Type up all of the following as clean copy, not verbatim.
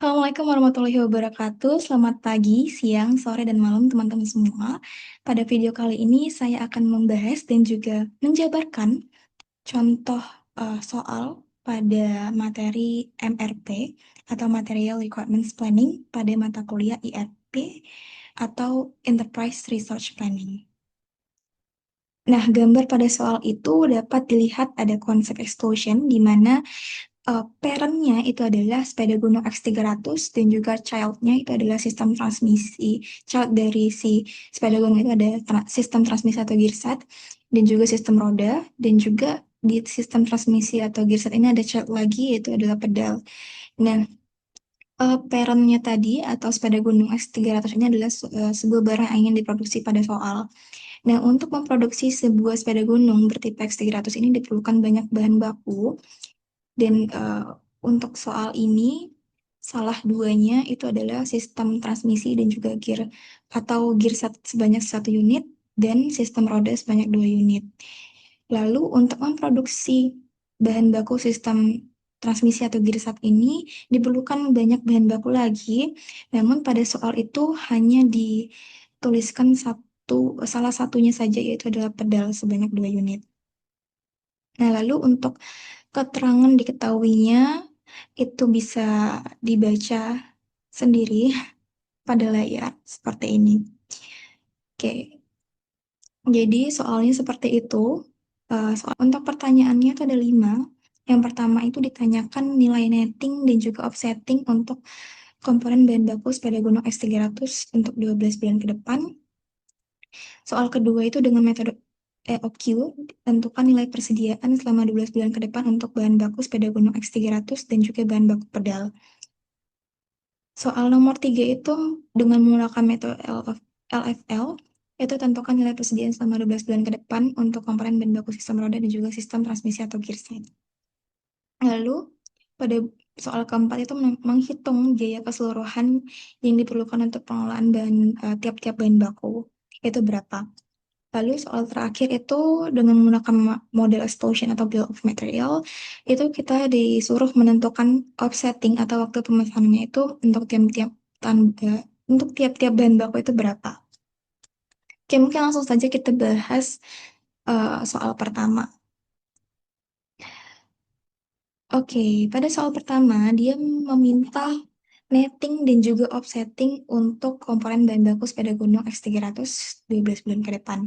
Assalamualaikum warahmatullahi wabarakatuh. Selamat pagi, siang, sore, dan malam teman-teman semua. Pada video kali ini saya akan membahas dan juga menjabarkan contoh soal pada materi MRP atau Material Requirements Planning pada mata kuliah IRP atau Enterprise Resource Planning. Nah, gambar pada soal itu dapat dilihat ada konsep explosion di mana parent-nya itu adalah sepeda gunung X300 dan juga child-nya itu adalah sistem transmisi. Child dari si sepeda gunung itu ada sistem transmisi atau gearset dan juga sistem roda dan juga di sistem transmisi atau gearset ini ada child lagi yaitu adalah pedal. Nah, parent-nya tadi atau sepeda gunung X300 ini adalah sebuah barang yang ingin diproduksi pada soal. Nah, untuk memproduksi sebuah sepeda gunung bertipe X300 ini diperlukan banyak bahan baku dan untuk soal ini salah duanya itu adalah sistem transmisi dan juga gear atau gearset sebanyak 1 unit dan sistem roda sebanyak 2 unit. Lalu untuk memproduksi bahan baku sistem transmisi atau gearset ini diperlukan banyak bahan baku lagi, namun pada soal itu hanya dituliskan salah satunya saja yaitu adalah pedal sebanyak 2 unit. Nah, lalu untuk keterangan diketahuinya itu bisa dibaca sendiri pada layar seperti ini. Oke, jadi soalnya seperti itu. Untuk pertanyaannya itu ada 5. Yang pertama itu ditanyakan nilai netting dan juga offsetting untuk komponen bahan baku sepeda gunung X300 untuk 12 bulan ke depan. Soal kedua itu dengan metode EOQ, tentukan nilai persediaan selama 12 bulan ke depan untuk bahan baku sepeda gunung X300 dan juga bahan baku pedal. Soal nomor 3 itu dengan menggunakan metode LFL, itu tentukan nilai persediaan selama 12 bulan ke depan untuk komponen bahan baku sistem roda dan juga sistem transmisi atau gearset. Lalu, pada soal keempat itu menghitung biaya keseluruhan yang diperlukan untuk pengelolaan tiap-tiap bahan baku. Itu berapa? Lalu soal terakhir itu dengan menggunakan model explosion atau bill of material, itu kita disuruh menentukan offsetting atau waktu pemesanannya itu untuk tiap-tiap bahan baku itu berapa. Oke, mungkin langsung saja kita bahas soal pertama. Oke, pada soal pertama dia meminta netting dan juga offsetting untuk komponen bahan baku sepeda gunung X300 12 bulan ke depan.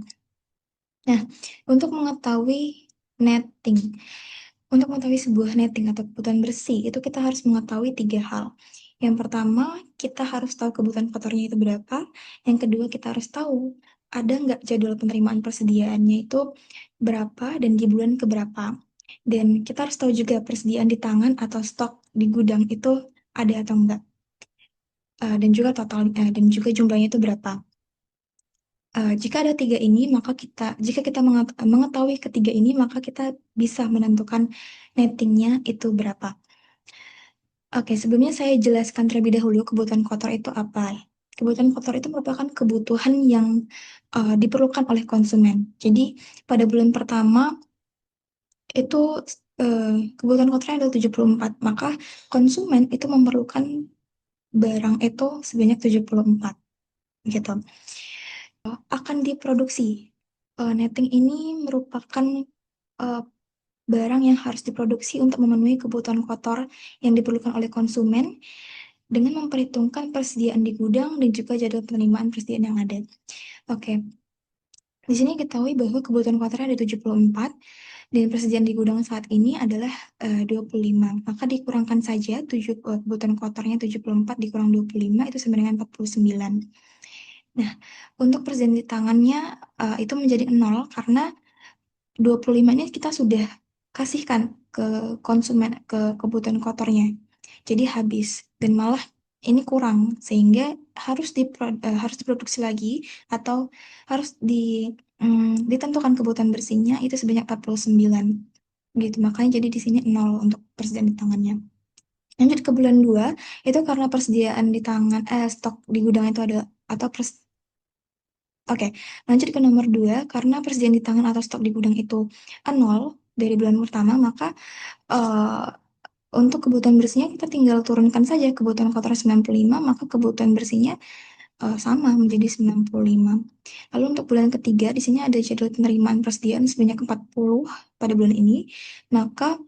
Nah, untuk mengetahui netting, untuk mengetahui sebuah netting atau kebutuhan bersih, itu kita harus mengetahui 3 hal. Yang pertama, kita harus tahu kebutuhan kotornya itu berapa. Yang kedua, kita harus tahu ada nggak jadwal penerimaan persediaannya itu berapa dan di bulan keberapa. Dan kita harus tahu juga persediaan di tangan atau stok di gudang itu ada atau enggak. Dan juga jumlahnya itu berapa. Jika ada 3 ini, jika kita mengetahui ketiga ini, maka kita bisa menentukan nettingnya itu berapa. Oke, sebelumnya saya jelaskan terlebih dahulu kebutuhan kotor itu apa. Kebutuhan kotor itu merupakan kebutuhan yang diperlukan oleh konsumen. Jadi pada bulan pertama itu kebutuhan kotornya adalah 74, maka konsumen itu memerlukan barang itu sebanyak 74 gitu. Akan diproduksi. Netting ini merupakan uh, barang yang harus diproduksi untuk memenuhi kebutuhan kotor yang diperlukan oleh konsumen dengan memperhitungkan persediaan di gudang dan juga jadwal penerimaan persediaan yang ada. Oke, di sini ketahui bahwa kebutuhan kotornya ada 74 dan persediaan di gudang saat ini adalah 25. Maka dikurangkan saja kebutuhan kotornya 74 dikurang 25 itu sama dengan 49. Nah, untuk persediaan di tangannya itu menjadi 0 karena 25 ini kita sudah kasihkan ke konsumen, ke kebutuhan kotornya. Jadi habis dan malah ini kurang sehingga harus diproduksi lagi atau harus ditentukan kebutuhan bersihnya itu sebanyak 49 gitu. Makanya jadi di sini 0 untuk persediaan di tangannya. Lanjut ke bulan 2 itu karena persediaan di tangan stok di gudang itu ada atau Oke, lanjut ke nomor 2, karena persediaan di tangan atau stok di gudang itu 0 dari bulan pertama, maka eh, Untuk kebutuhan bersihnya kita tinggal turunkan saja kebutuhan kotor 95, maka kebutuhan bersihnya sama menjadi 95. Lalu untuk bulan ketiga di sini ada jadwal penerimaan persediaan sebanyak 40 pada bulan ini. Maka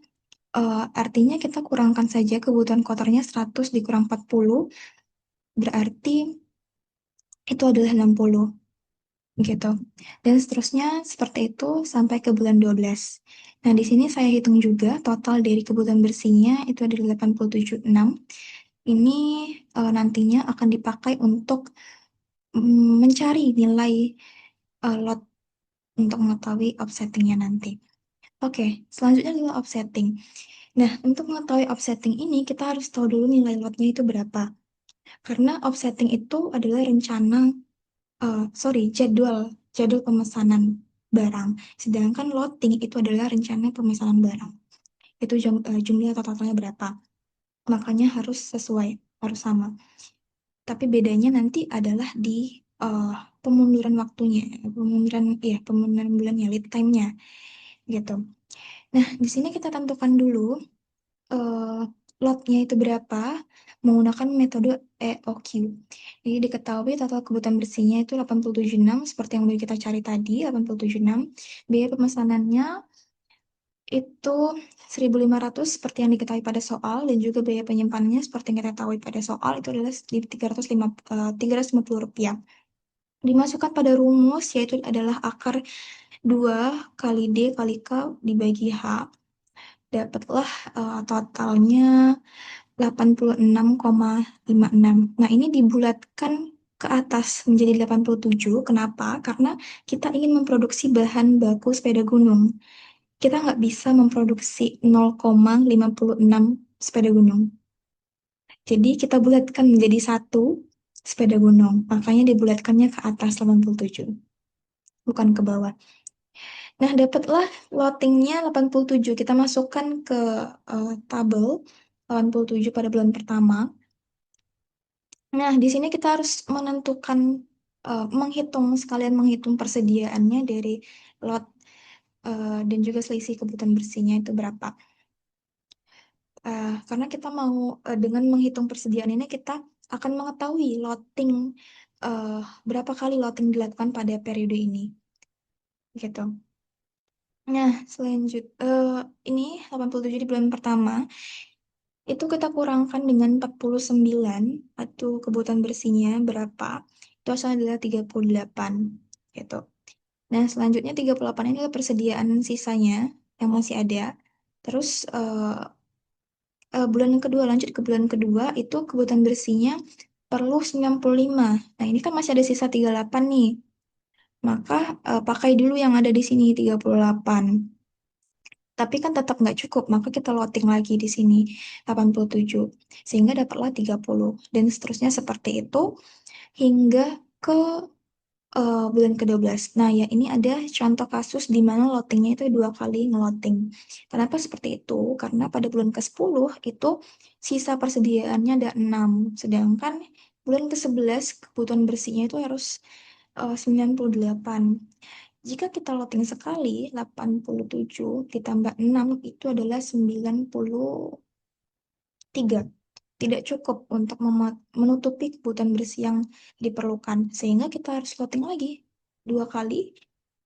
artinya kita kurangkan saja kebutuhan kotornya 100 dikurang 40, berarti itu adalah 60 gitu. Dan seterusnya seperti itu sampai ke bulan 12. Nah, di sini saya hitung juga total dari kebutuhan bersihnya itu ada 87,6. Ini nantinya akan dipakai untuk mencari nilai lot untuk mengetahui offsettingnya nanti. Oke, selanjutnya adalah offsetting. Nah, untuk mengetahui offsetting ini, kita harus tahu dulu nilai lotnya itu berapa. Karena offsetting itu adalah jadwal pemesanan barang. Sedangkan loading itu adalah rencana pemesanan barang. Itu jumlah atau totalnya berapa. Makanya harus sesuai, harus sama. Tapi bedanya nanti adalah di pemunduran waktunya, pemunduran bulannya, lead time-nya gitu. Nah, di sini kita tentukan dulu eh, lotnya itu berapa menggunakan metode EOQ. Jadi diketahui total kebutuhan bersihnya itu 87,6 seperti yang udah kita cari tadi, 87,6. Biaya pemesanannya itu 1.500 seperti yang diketahui pada soal, dan juga biaya penyimpanannya seperti yang kita tahu pada soal itu adalah di 350 rupiah. Dimasukkan pada rumus yaitu adalah akar 2 kali D kali K dibagi H. Dapatlah totalnya 86,56. Nah, ini dibulatkan ke atas menjadi 87. Kenapa? Karena kita ingin memproduksi bahan baku sepeda gunung. Kita nggak bisa memproduksi 0,56 sepeda gunung. Jadi kita bulatkan menjadi satu sepeda gunung. Makanya dibulatkannya ke atas 87, bukan ke bawah. Nah, dapatlah loadingnya 87. Kita masukkan ke tabel 87 pada bulan pertama. Nah, di sini kita harus menentukan, sekalian menghitung persediaannya dari lot dan juga selisih kebutuhan bersihnya itu berapa. Karena kita mau dengan menghitung persediaan ini kita akan mengetahui uh, berapa kali loading dilakukan pada periode ini, gitu. Nah, ini 87 di bulan pertama itu kita kurangkan dengan 49 atau kebutuhan bersihnya berapa, itu asalnya adalah 38 gitu. Nah, selanjutnya 38 ini adalah persediaan sisanya yang masih ada. Terus bulan yang kedua, lanjut ke bulan kedua itu kebutuhan bersihnya perlu 95. Nah, ini kan masih ada sisa 38 nih. Maka pakai dulu yang ada di sini 38. Tapi kan tetap nggak cukup, maka kita loading lagi di sini 87. Sehingga dapatlah 30. Dan seterusnya seperti itu hingga ke bulan ke-12. Nah, ya ini ada contoh kasus di mana loadingnya itu 2 kali ngeloading. Kenapa seperti itu? Karena pada bulan ke-10 itu sisa persediaannya ada 6. Sedangkan bulan ke-11 kebutuhan bersihnya itu harus 98. Jika kita loading sekali, 87 ditambah 6 itu adalah 93. Tidak cukup untuk menutupi kebutuhan bersih yang diperlukan. Sehingga kita harus loading lagi 2 kali,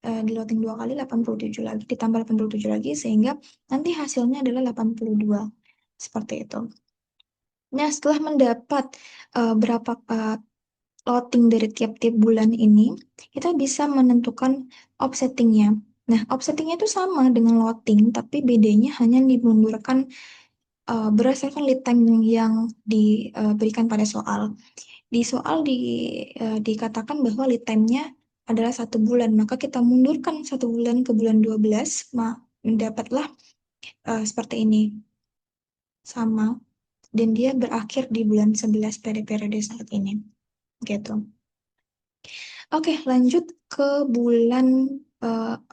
di loading 2 kali 87 lagi, ditambah 87 lagi, sehingga nanti hasilnya adalah 82. Seperti itu. Nah, setelah mendapat berapa loading dari tiap-tiap bulan ini, kita bisa menentukan offsettingnya. Nah, offsettingnya itu sama dengan loading, tapi bedanya hanya dimundurkan berdasarkan lead time yang diberikan pada soal. Di soal dikatakan bahwa lead time-nya adalah 1 bulan, maka kita mundurkan 1 bulan ke bulan 12, mendapatlah seperti ini, sama. Dan dia berakhir di bulan 11 pada periode saat ini. Gitu. Oke, lanjut ke bulan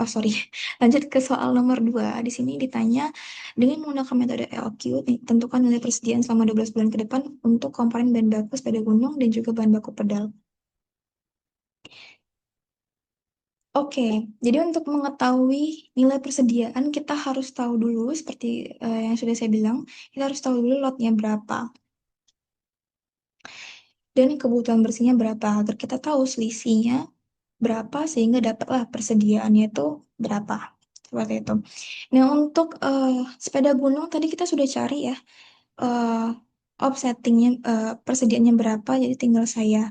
sorry, lanjut ke soal nomor 2. Di sini ditanya dengan menggunakan metode EOQ, tentukan nilai persediaan selama 12 bulan ke depan untuk komponen bahan baku sepeda gunung dan juga bahan baku pedal. Oke, jadi untuk mengetahui nilai persediaan kita harus tahu dulu seperti yang sudah saya bilang, kita harus tahu dulu lotnya berapa dan kebutuhan bersihnya berapa agar kita tahu selisihnya berapa sehingga dapatlah persediaannya itu berapa. Seperti itu. Nah, untuk sepeda gunung tadi kita sudah cari ya eh offsettingnya persediaannya berapa, jadi tinggal saya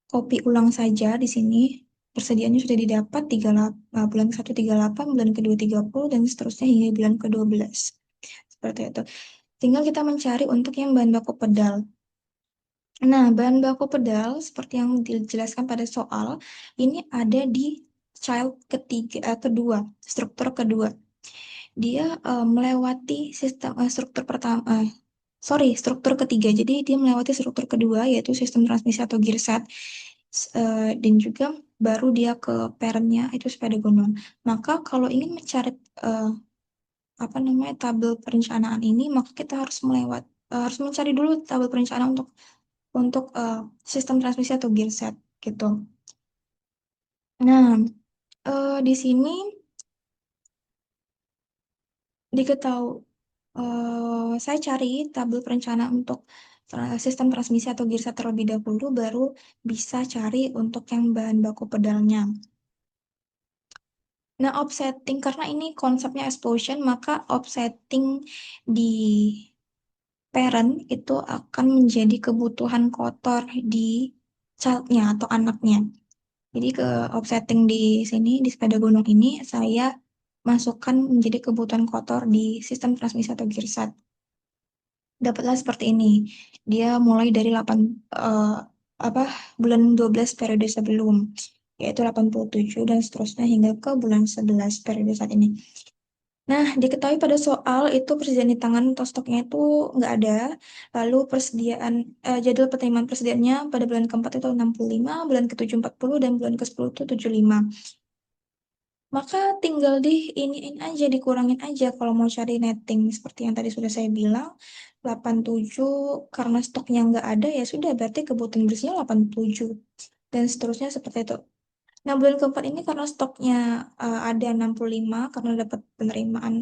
copy ulang saja di sini. Persediaannya sudah didapat bulan ke-1 38, bulan kedua 30 dan seterusnya hingga bulan ke-12. Seperti itu. Tinggal kita mencari untuk yang bahan baku pedal. Nah, bahan baku pedal seperti yang dijelaskan pada soal, ini ada di kedua, struktur kedua. Dia melewati sistem struktur pertama, struktur ketiga. Jadi dia melewati struktur kedua yaitu sistem transmisi atau gearset. Dan juga baru dia ke parentnya itu sepeda gunung. Maka kalau ingin mencari eh, apa namanya tabel perencanaan ini, maka kita harus mencari dulu tabel perencanaan untuk sistem transmisi atau gearset gitu. Nah, di sini diketahui saya cari tabel perencanaan untuk sistem transmisi atau gearset terlebih dahulu, baru bisa cari untuk yang bahan baku pedalnya. Nah, offsetting karena ini konsepnya explosion, maka offsetting di parent itu akan menjadi kebutuhan kotor di childnya atau anaknya. Jadi ke offsetting di sini di sepeda gunung ini saya masukkan menjadi kebutuhan kotor di sistem transmisi atau gearset. Dapatlah seperti ini. Dia mulai dari 8 eh, apa bulan 12 periode sebelum, yaitu 87 dan seterusnya hingga ke bulan 11 periode saat ini. Nah, diketahui pada soal itu persediaan di tangan atau stoknya itu nggak ada. Lalu jadwal penerimaan persediaannya pada bulan keempat itu 65, bulan ke-7 40, dan bulan ke-10 itu 75. Maka tinggal iniin aja, dikurangin aja kalau mau cari netting. Seperti yang tadi sudah saya bilang, 87 karena stoknya nggak ada ya sudah berarti kebutuhan bersihnya 87. Dan seterusnya seperti itu. Nah, bulan keempat ini karena stoknya ada 65 karena dapat penerimaan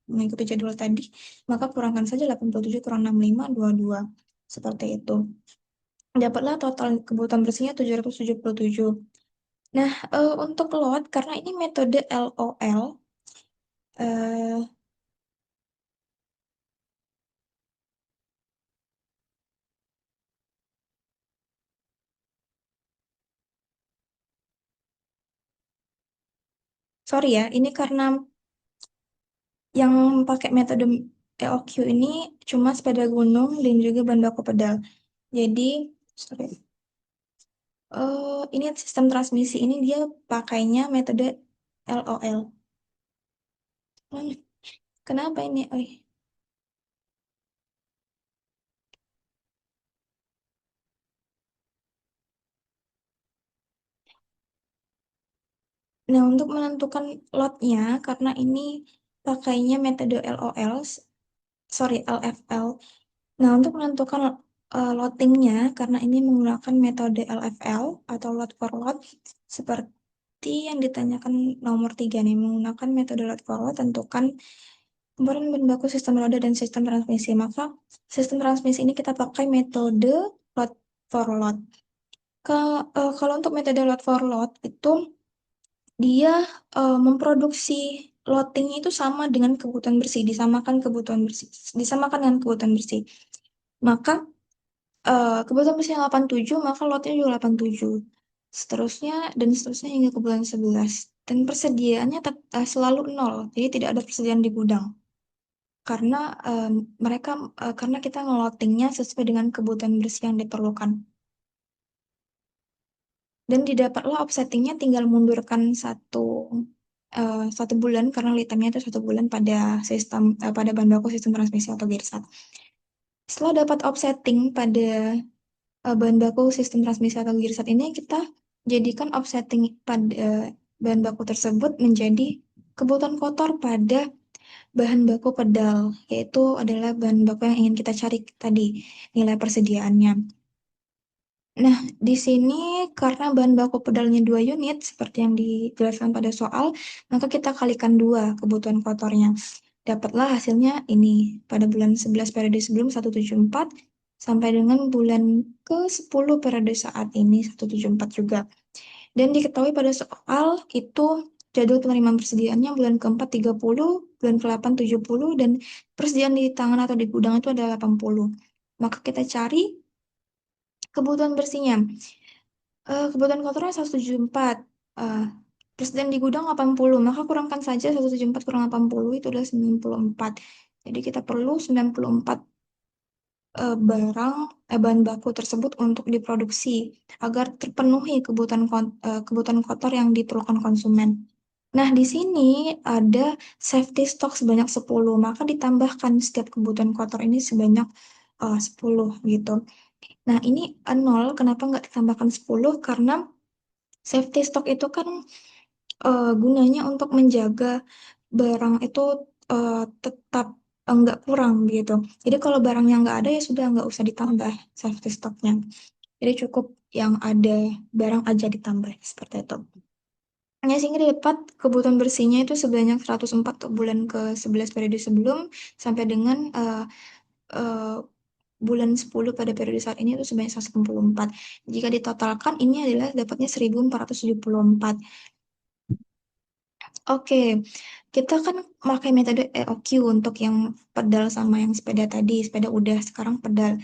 mengikuti jadwal tadi, maka kurangkan saja 87 kurang 65, 22. Seperti itu. Dapatlah total kebutuhan bersihnya 777. Nah, untuk lot, karena ini metode LOL, eh, sorry ya, ini karena yang pakai metode EOQ ini cuma sepeda gunung dan juga bahan baku pedal. Jadi, sorry. Ini sistem transmisi ini dia pakainya metode LOL. Hmm, kenapa ini? Oh, iya. Nah, untuk menentukan lotnya, karena ini pakainya metode LOL, sorry, LFL. Nah, untuk menentukan loadingnya, karena ini menggunakan metode LFL atau load for load, seperti yang ditanyakan nomor 3 nih, menggunakan metode load for load, tentukan komponen bahan baku sistem roda dan sistem transmisi. Maka sistem transmisi ini kita pakai metode load for load. Kalau untuk metode load for load itu dia memproduksi loadingnya itu sama dengan kebutuhan bersih, disamakan dengan kebutuhan bersih. Maka kebetulan mesinnya 87, maka lotnya juga 87. Seterusnya hingga ke bulan 11. Dan persediaannya selalu nol, jadi tidak ada persediaan di gudang. Karena karena kita ngelotingnya sesuai dengan kebutuhan bersih yang diperlukan. Dan didapatlah offsettingnya tinggal mundurkan satu bulan karena lead time-nya itu 1 bulan pada bahan baku sistem transmisi atau gearset. Setelah dapat offsetting pada bahan baku sistem transmisi atau gearset ini kita jadikan offsetting pada bahan baku tersebut menjadi kebutuhan kotor pada bahan baku pedal, yaitu adalah bahan baku yang ingin kita cari tadi nilai persediaannya. Nah, di sini karena bahan baku pedalnya 2 unit, seperti yang dijelaskan pada soal, maka kita kalikan 2 kebutuhan kotornya. Dapatlah hasilnya ini pada bulan 11 periode sebelum 174 sampai dengan bulan ke-10 periode saat ini 174 juga. Dan diketahui pada soal itu jadwal penerimaan persediaannya bulan keempat 30, bulan ke-8 70, dan persediaan di tangan atau di gudang itu ada 80. Maka kita cari kebutuhan bersihnya. Kebutuhan kotornya 174. Eh, persediaan di gudang 80. Maka kurangkan saja 174 kurang 80 itu adalah 94. Jadi kita perlu 94 bahan baku tersebut untuk diproduksi agar terpenuhi kebutuhan kotor yang diperlukan konsumen. Nah, di sini ada safety stock sebanyak 10, maka ditambahkan setiap kebutuhan kotor ini sebanyak 10 gitu. Nah, ini 0, kenapa nggak ditambahkan 10? Karena safety stock itu kan gunanya untuk menjaga barang itu tetap nggak kurang gitu. Jadi kalau barangnya nggak ada ya sudah nggak usah ditambah safety stocknya. Jadi cukup yang ada barang aja ditambah seperti itu. Hanya sehingga dapat kebutuhan bersihnya itu sebanyak 104 untuk bulan ke-11 periode sebelum sampai dengan eh, bulan 10 pada periode saat ini itu sebanyak 164. Jika ditotalkan ini adalah dapatnya 1474. Oke, kita kan pakai metode EOQ untuk yang pedal sama yang sepeda tadi. Sepeda udah, sekarang pedal.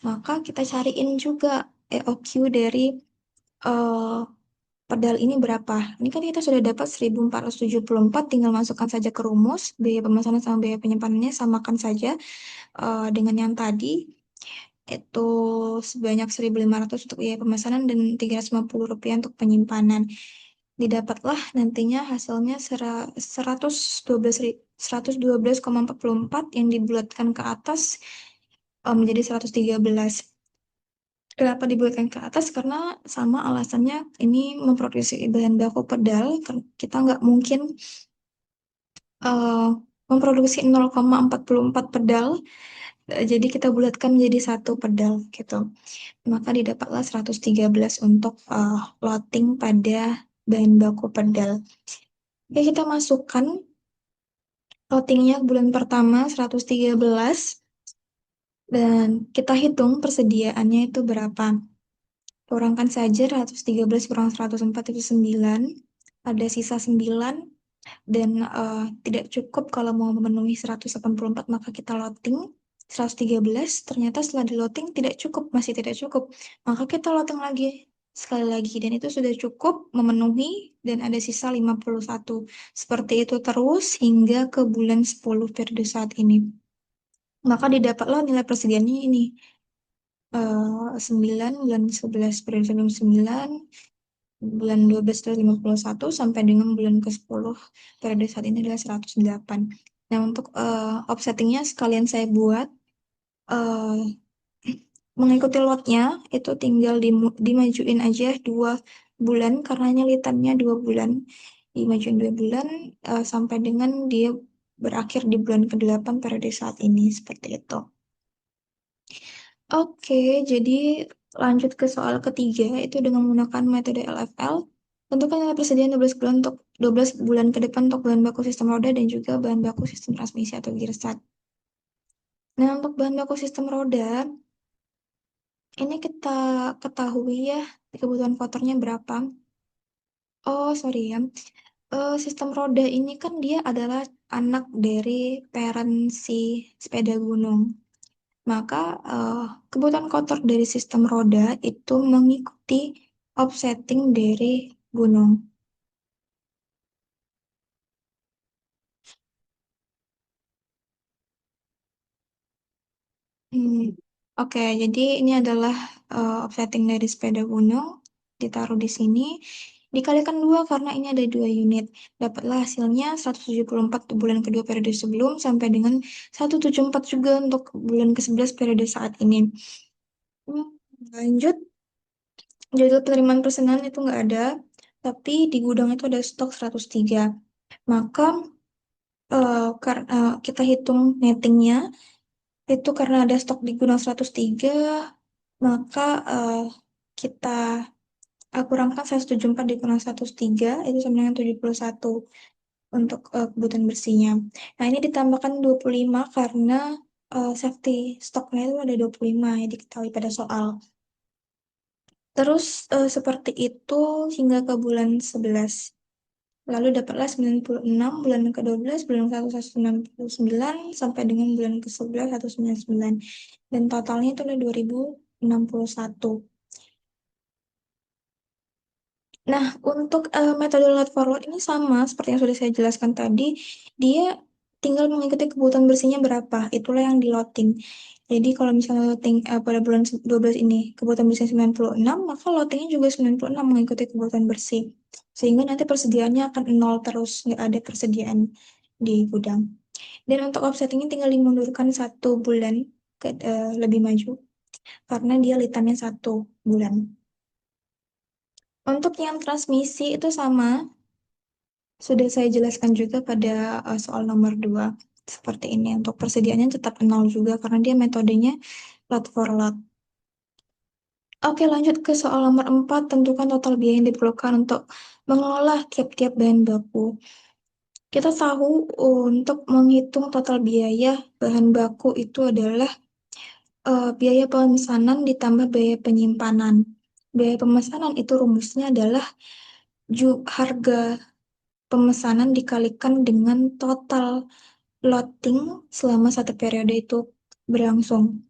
Maka kita cariin juga EOQ dari eh, pedal ini berapa. Ini kan kita sudah dapat 1474, tinggal masukkan saja ke rumus. Biaya pemesanan sama biaya penyimpanannya samakan saja dengan yang tadi. Itu sebanyak 1.500 untuk biaya pemesanan dan 350 rupiah untuk penyimpanan. Didapatlah nantinya hasilnya 112,44 yang dibulatkan ke atas menjadi 113. Kenapa dibulatkan ke atas? Karena sama alasannya ini memproduksi bahan baku pedal. Kita nggak mungkin eh, memproduksi 0,44 pedal. Jadi kita bulatkan menjadi satu pedal gitu. Maka didapatlah 113 untuk loading pada bahan baku pedal. Oke, kita masukkan loadingnya bulan pertama 113 dan kita hitung persediaannya itu berapa. Kurangkan saja 113 kurang 104 itu 9. Ada sisa 9 dan tidak cukup kalau mau memenuhi 184 maka kita loading 113. Ternyata setelah di loading tidak cukup, masih tidak cukup. Maka kita loading lagi sekali lagi dan itu sudah cukup memenuhi dan ada sisa 51. Seperti itu terus hingga ke bulan 10 periode saat ini. Maka didapatlah nilai persediaannya ini. 9 bulan 11 periode sebelum 9 bulan 12 itu 51 sampai dengan bulan ke-10 periode saat ini adalah 108. Nah, untuk offsettingnya sekalian saya buat eh, mengikuti lotnya itu tinggal dimajuin aja 2 bulan karena nyalitannya 2 bulan. Dimajuin 2 bulan sampai dengan dia berakhir di bulan ke-8 periode saat ini seperti itu. Oke, jadi lanjut ke soal ketiga, itu dengan menggunakan metode LFL. Tentukan nilai persediaan 12 bulan untuk 12 bulan ke depan untuk bahan baku sistem roda dan juga bahan baku sistem transmisi atau gearset. Nah, untuk bahan baku sistem roda, ini kita ketahui ya kebutuhan kotornya berapa. Oh, sorry ya. Sistem roda ini kan dia adalah anak dari parent si sepeda gunung. Maka kebutuhan kotor dari sistem roda itu mengikuti offsetting dari gunung. Hmm. Oke, jadi ini adalah offsetting dari sepeda gunung. Ditaruh di sini. Dikalikan 2 karena ini ada 2 unit. Dapatlah hasilnya 174 untuk bulan kedua periode sebelum sampai dengan 174 juga untuk bulan ke-11 periode saat ini. Hmm, Lanjut, jadwal penerimaan pesanan itu nggak ada, tapi di gudang itu ada stok 103. Maka kita hitung nettingnya, itu karena ada stok di gudang 103, maka kurangkan 174 dikurang 103 itu sama dengan 71 untuk kebutuhan bersihnya. Nah, ini ditambahkan 25 karena safety stoknya itu ada 25 yang diketahui pada soal. Terus seperti itu hingga ke bulan 11. Lalu dapatlah 96, bulan ke-12, bulan ke-1 199, sampai dengan bulan ke-11 199. Dan totalnya itu adalah 2061. Nah, untuk metode load forward ini sama seperti yang sudah saya jelaskan tadi, dia tinggal mengikuti kebutuhan bersihnya berapa, itulah yang di loading. Jadi kalau misalnya loading pada bulan 12 ini kebutuhan bersih 96, maka loadingnya juga 96 mengikuti kebutuhan bersih. Sehingga nanti persediaannya akan nol terus, nggak ada persediaan di gudang. Dan untuk offsettingnya tinggal dimundurkan 1 bulan lebih maju, karena dia lead time-nya 1 bulan. Untuk yang transmisi itu sama, sudah saya jelaskan juga pada soal nomor 2. Seperti ini, untuk persediaannya tetap nol juga karena dia metodenya lot for lot. Oke, lanjut ke soal nomor 4. Tentukan total biaya yang diperlukan untuk mengelola tiap-tiap bahan baku. Kita tahu untuk menghitung total biaya bahan baku itu adalah biaya pemesanan ditambah biaya penyimpanan. Biaya pemesanan itu rumusnya adalah harga pemesanan dikalikan dengan total loading selama satu periode itu berlangsung.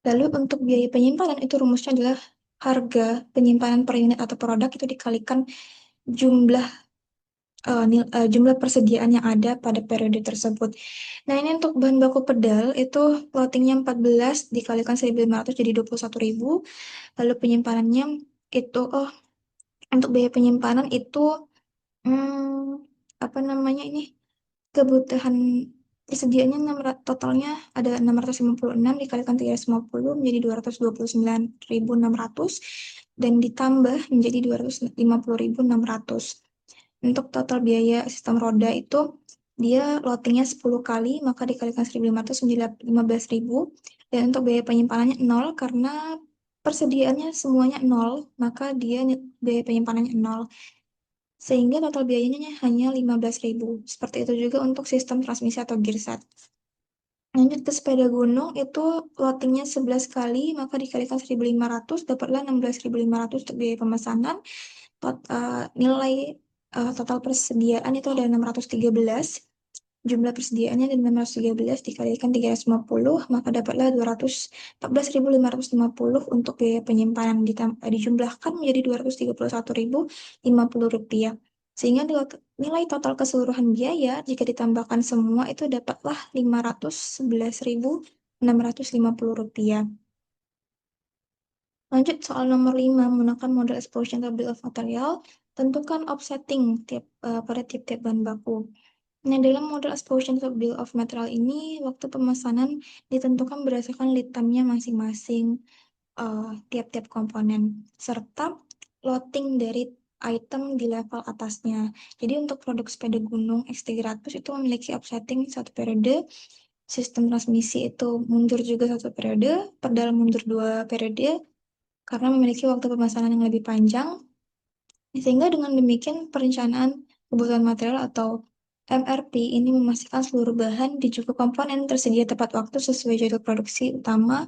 Lalu untuk biaya penyimpanan itu rumusnya adalah harga penyimpanan per unit atau produk itu dikalikan jumlah jumlah persediaan yang ada pada periode tersebut. Nah, ini untuk bahan baku pedal itu loadingnya 14 dikalikan 1.500 jadi 21.000. Lalu penyimpanan itu untuk biaya penyimpanan itu apa namanya ini, kebutuhan persediaannya totalnya ada 656 dikalikan 350 menjadi 229.600 dan ditambah menjadi 250.600. Untuk total biaya sistem roda itu dia loadingnya 10 kali maka dikalikan 1.500 menjadi 15.000, dan untuk biaya penyimpanannya 0 karena persediaannya semuanya 0 maka dia biaya penyimpanannya 0. Sehingga total biayanya hanya 15.000. Seperti itu juga untuk sistem transmisi atau gearset. Lanjut ke sepeda gunung, itu loadingnya 11 kali, maka dikalikan 1.500, dapatlah 16.500 untuk biaya pemesanan. Nilai total persediaan itu ada 613. Jumlah persediaannya ada 613 dikalikan 350, maka dapatlah 214.550 untuk biaya penyimpanan dijumlahkan menjadi 231.050 rupiah. Sehingga nilai total keseluruhan biaya jika ditambahkan semua itu dapatlah 511.650 rupiah. Lanjut soal nomor 5, menggunakan model explosion atau bill of material, tentukan offsetting pada tiap-tiap bahan baku. Nah, dalam model exposure atau bill of material ini, waktu pemesanan ditentukan berdasarkan lead time-nya masing-masing tiap-tiap komponen, serta loading dari item di level atasnya. Jadi untuk produk sepeda gunung X300 itu memiliki offsetting 1 periode, sistem transmisi itu mundur juga 1 periode, pedal mundur 2 periode, karena memiliki waktu pemesanan yang lebih panjang. Sehingga dengan demikian perencanaan kebutuhan material atau MRP ini memastikan seluruh bahan di cukup komponen tersedia tepat waktu sesuai jadwal produksi utama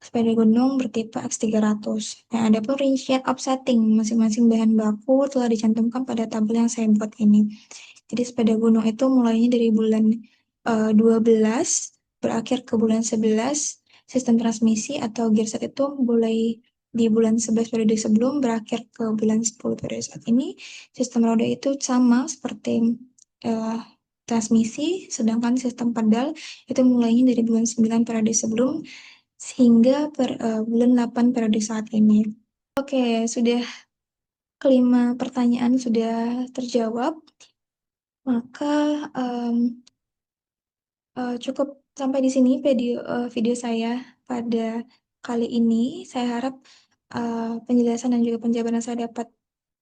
sepeda gunung bertipe X300. Nah, ada pun rincian offsetting masing-masing bahan baku telah dicantumkan pada tabel yang saya buat ini. Jadi sepeda gunung itu mulainya dari bulan 12 berakhir ke bulan 11. Sistem transmisi atau gearset itu mulai di bulan 11 periode sebelum berakhir ke bulan 10 periode saat ini. Sistem roda itu sama seperti transmisi, sedangkan sistem pedal itu mulainya dari bulan 9 periode sebelum sehingga bulan 8 periode saat ini. Oke, sudah kelima pertanyaan sudah terjawab, maka cukup sampai di sini video saya pada kali ini. Saya harap penjelasan dan juga penjabaran saya dapat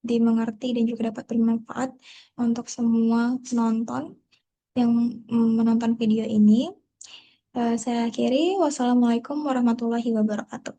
dimengerti dan juga dapat bermanfaat untuk semua penonton yang menonton video ini. Saya akhiri. Wassalamualaikum warahmatullahi wabarakatuh.